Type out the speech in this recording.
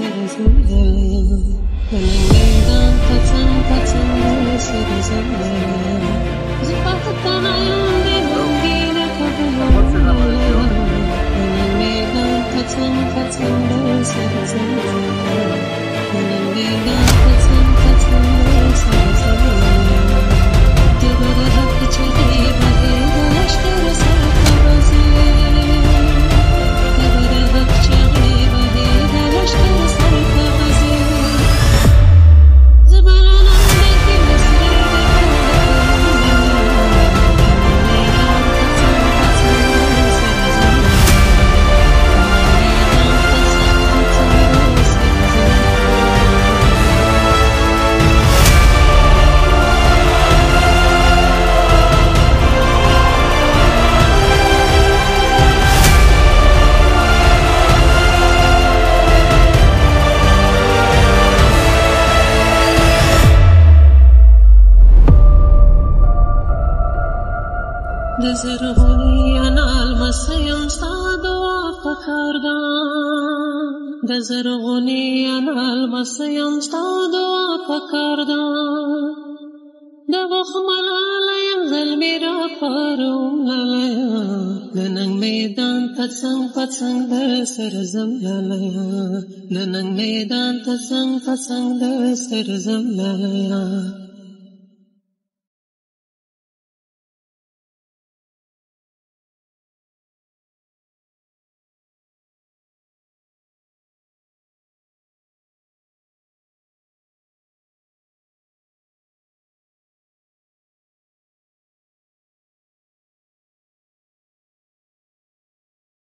سرزم لالایا دلنگ میدان پتنگ پتنگ سرزم لالایا زفاف تنایم دیوانگی نکبولم لالایا دلنگ میدان پتنگ پتنگ سرزم لالایا دلنگ میدان پتنگ پتنگ سرزم لالایا دوباره حق چهی بهی لشکر سرفرازی دوباره حق چهی بهی لشکر سرفرازی زبانم دهی مصری دزرغونی المسیم صاد و فکردم دزرغونی المسیم صاد و فکردم دوخ ملالایم ظلمی را پارم لالایا لنگ میدان پتنگ پتنگ در سرزم لالایا لنگ میدان پتنگ پتنگ در سرزم لالایا